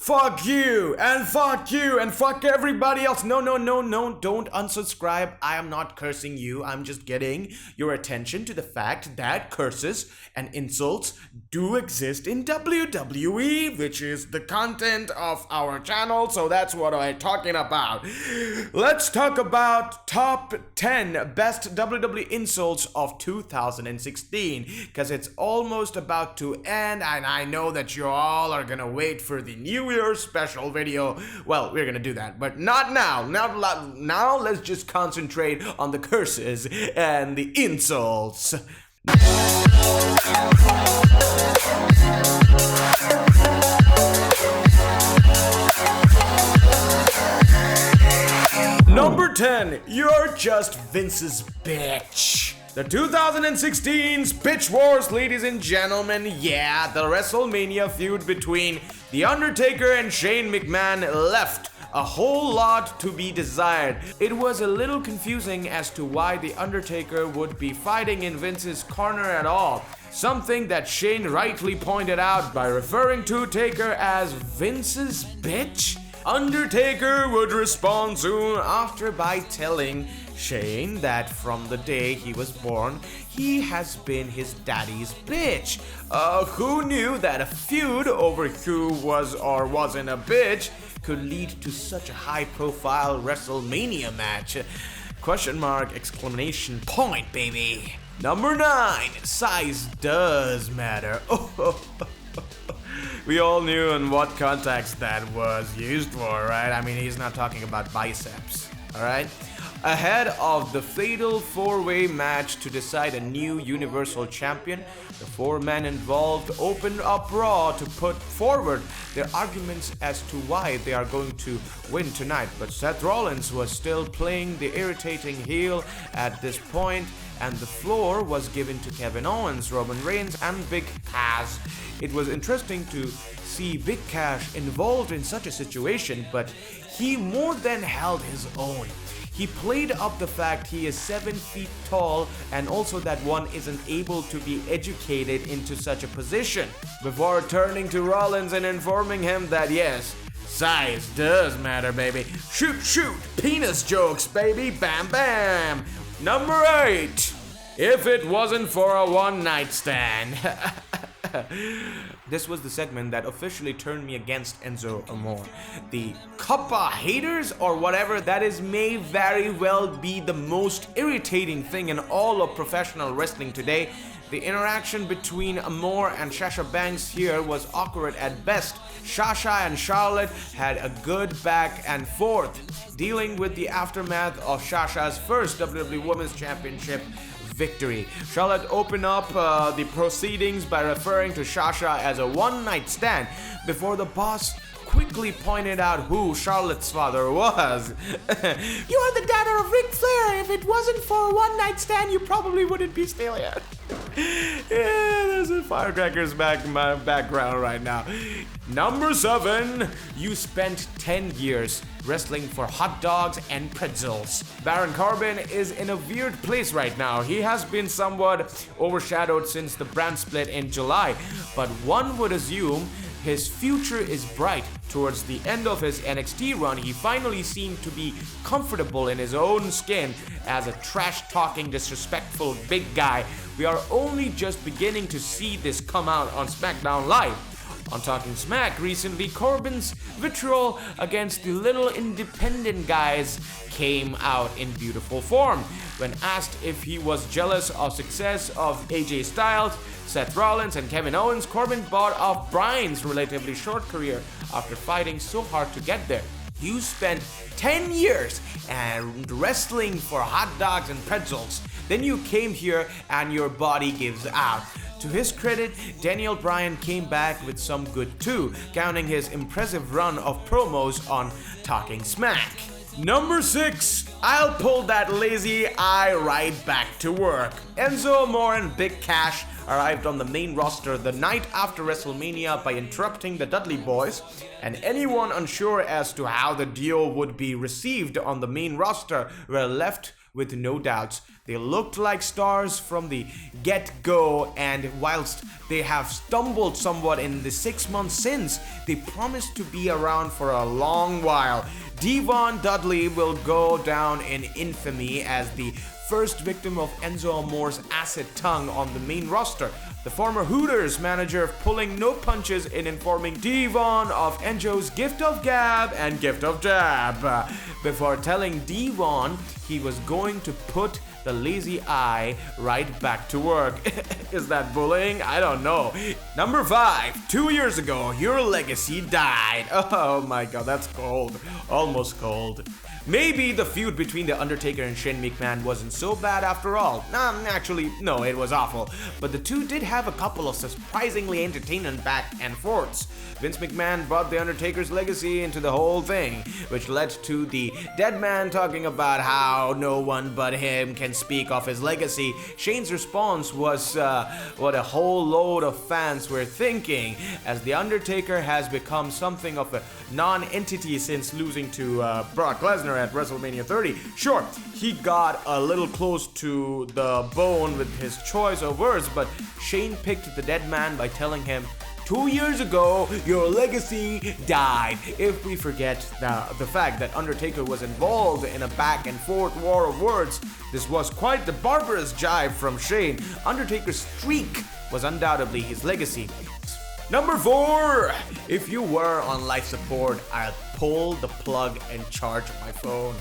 Fuck you, and fuck you, and fuck everybody else. No, don't unsubscribe. I am not cursing you. I'm just getting your attention to the fact that curses and insults do exist in WWE, which is the content of our channel, so that's what I'm talking about. Let's talk about top 10 best WWE insults of 2016, because it's almost about to end, and I know that you all are gonna wait for the New Year's special video. Well, we're gonna do that, but not now. Now let's just concentrate on the curses and the insults. Number 10, you're just Vince's bitch. The 2016's Bitch Wars, ladies and gentlemen. Yeah, the WrestleMania feud between The Undertaker and Shane McMahon left a whole lot to be desired. It was a little confusing as to why The Undertaker would be fighting in Vince's corner at all. Something that Shane rightly pointed out by referring to Taker as Vince's bitch. Undertaker would respond soon after by telling Shane that from the day he was born, he has been his daddy's bitch. Who knew that a feud over who was or wasn't a bitch could lead to such a high-profile WrestleMania match? Question mark, exclamation point, baby. Number 9, size does matter. We all knew in what context that was used for, right? I mean, he's not talking about biceps, alright? Ahead of the fatal four-way match to decide a new Universal Champion, the four men involved opened up Raw to put forward their arguments as to why they are going to win tonight. But Seth Rollins was still playing the irritating heel at this point, and the floor was given to Kevin Owens, Roman Reigns, and Big Cass. It was interesting to see Big Cass involved in such a situation, but he more than held his own. He played up the fact he is 7 feet tall and also that one isn't able to be educated into such a position, before turning to Rollins and informing him that yes, size does matter, baby. Shoot, penis jokes, baby, bam bam. Number 8, if it wasn't for a one-night stand. This was the segment that officially turned me against Enzo Amore. The Kappa haters or whatever that is may very well be the most irritating thing in all of professional wrestling today. The interaction between Amore and Sasha Banks here was awkward at best. Sasha and Charlotte had a good back and forth, dealing with the aftermath of Sasha's first WWE Women's Championship victory. Charlotte opened up the proceedings by referring to Sasha as a one-night stand before the boss quickly pointed out who Charlotte's father was. You are the daughter of Ric Flair. If it wasn't for a one-night stand, you probably wouldn't be still here. Yeah, there's a firecrackers back in my background right now. Number 7, you spent 10 years wrestling for hot dogs and pretzels. Baron Corbin is in a weird place right now. He has been somewhat overshadowed since the brand split in July, but one would assume his future is bright. Towards the end of his NXT run, he finally seemed to be comfortable in his own skin as a trash-talking, disrespectful big guy. We are only just beginning to see this come out on SmackDown Live. On Talking Smack recently, Corbin's vitriol against the little independent guys came out in beautiful form. When asked if he was jealous of success of AJ Styles, Seth Rollins, and Kevin Owens, Corbin bought off Bryan's relatively short career after fighting so hard to get there. You spent 10 years and wrestling for hot dogs and pretzels. Then you came here and your body gives out. To his credit, Daniel Bryan came back with some good too, counting his impressive run of promos on Talking Smack. Number 6, I'll pull that lazy eye right back to work. Enzo Amore and Big Cash arrived on the main roster the night after WrestleMania by interrupting the Dudley Boys, and anyone unsure as to how the duo would be received on the main roster were left with no doubts. They looked like stars from the get-go, and whilst they have stumbled somewhat in the 6 months since, they promise to be around for a long while. Devon Dudley will go down in infamy as the first victim of Enzo Amore's acid tongue on the main roster. The former Hooters manager pulling no punches in informing Devon of Enzo's gift of gab and gift of jab, before telling Devon he was going to put the lazy eye right back to work. Is that bullying? I don't know. Number 5. 2 years ago, your legacy died. Oh my god, that's cold. Almost cold. Maybe the feud between The Undertaker and Shane McMahon wasn't so bad after all. Actually, no, it was awful. But the two did have a couple of surprisingly entertaining back and forths. Vince McMahon brought The Undertaker's legacy into the whole thing, which led to the dead man talking about how no one but him can speak of his legacy. Shane's response was what a whole load of fans were thinking, as The Undertaker has become something of a non-entity since losing to Brock Lesnar at WrestleMania 30. Sure, he got a little close to the bone with his choice of words, but Shane picked the dead man by telling him, 2 years ago, your legacy died. If we forget the fact that Undertaker was involved in a back and forth war of words, this was quite the barbarous jibe from Shane. Undertaker's streak was undoubtedly his legacy. Number 4, if you were on life support, I'll pull the plug and charge my phone.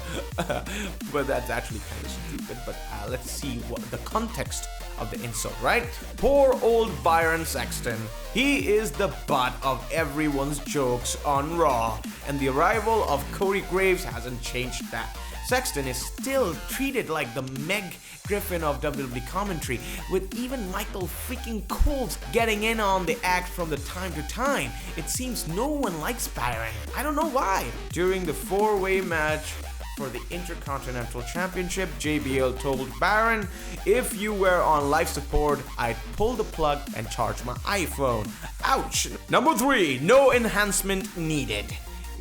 But that's actually kind of stupid, but let's see what the context of the insult, right? Poor old Byron Saxton. He is the butt of everyone's jokes on Raw, and the arrival of Corey Graves hasn't changed that. Saxton is still treated like the Meg Griffin of WWE commentary, with even Michael freaking Coles getting in on the act from the time to time. It seems no one likes Byron. I don't know why. During the 4-way match for the Intercontinental Championship, JBL told Byron, if you were on life support, I'd pull the plug and charge my iPhone. Ouch. Number 3, no enhancement needed.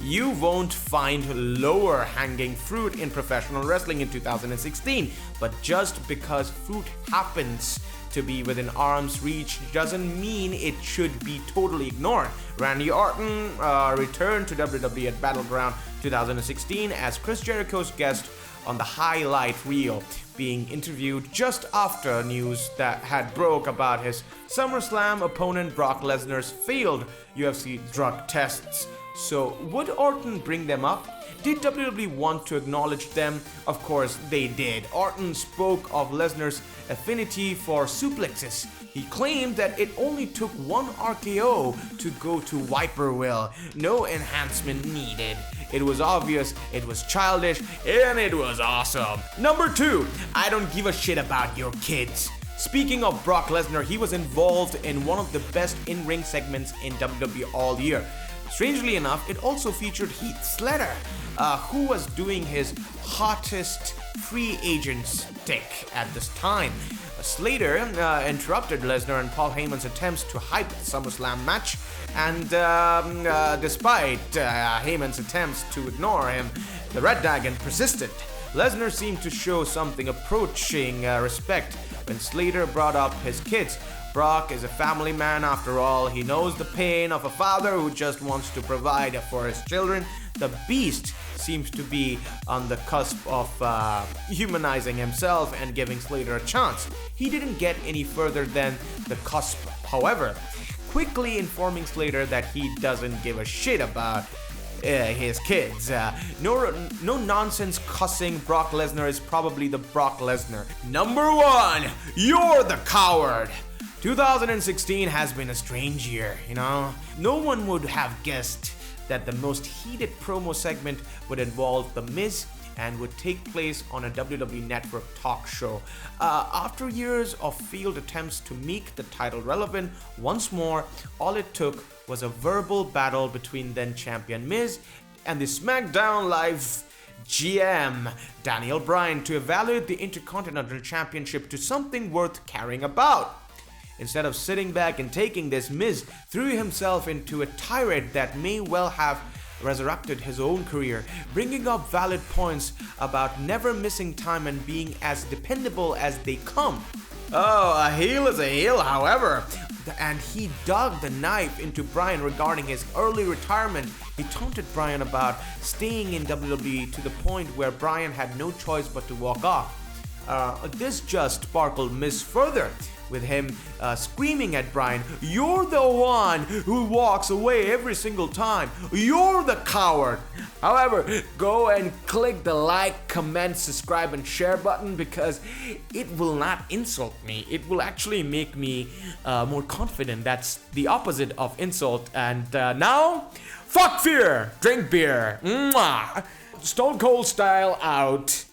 You won't find lower hanging fruit in professional wrestling in 2016, but just because fruit happens to be within arm's reach doesn't mean it should be totally ignored. Randy Orton returned to WWE at Battleground 2016 as Chris Jericho's guest on the highlight reel, being interviewed just after news that had broke about his SummerSlam opponent Brock Lesnar's failed UFC drug tests. So would Orton bring them up? Did WWE want to acknowledge them? Of course they did. Orton spoke of Lesnar's affinity for suplexes. He claimed that it only took one RKO to go to Viper Will. No enhancement needed. It was obvious, it was childish, and it was awesome. Number 2, I don't give a shit about your kids. Speaking of Brock Lesnar, he was involved in one of the best in-ring segments in WWE all year. Strangely enough, it also featured Heath Slater, who was doing his hottest free agent stick at this time. Slater interrupted Lesnar and Paul Heyman's attempts to hype the SummerSlam match, and despite Heyman's attempts to ignore him, the Red Dragon persisted. Lesnar seemed to show something approaching respect when Slater brought up his kids. Brock is a family man after all. He knows the pain of a father who just wants to provide for his children. The Beast seems to be on the cusp of humanizing himself and giving Slater a chance. He didn't get any further than the cusp, however, quickly informing Slater that he doesn't give a shit about his kids. No nonsense cussing Brock Lesnar is probably the Brock Lesnar. Number 1, you're the coward. 2016 has been a strange year, you know? No one would have guessed that the most heated promo segment would involve The Miz and would take place on a WWE Network talk show. After years of failed attempts to make the title relevant once more, all it took was a verbal battle between then champion Miz and the SmackDown Live GM Daniel Bryan to evaluate the Intercontinental Championship to something worth caring about. Instead of sitting back and taking this, Miz threw himself into a tirade that may well have resurrected his own career, bringing up valid points about never missing time and being as dependable as they come. Oh, a heel is a heel, however. And he dug the knife into Bryan regarding his early retirement. He taunted Bryan about staying in WWE to the point where Bryan had no choice but to walk off. This just sparkled Miz further, with him screaming at Bryan, "You're the one who walks away every single time. You're the coward." However, go and click the like, comment, subscribe, and share button because it will not insult me. It will actually make me more confident. That's the opposite of insult. And now, fuck fear, drink beer. Mwah. Stone Cold Style out.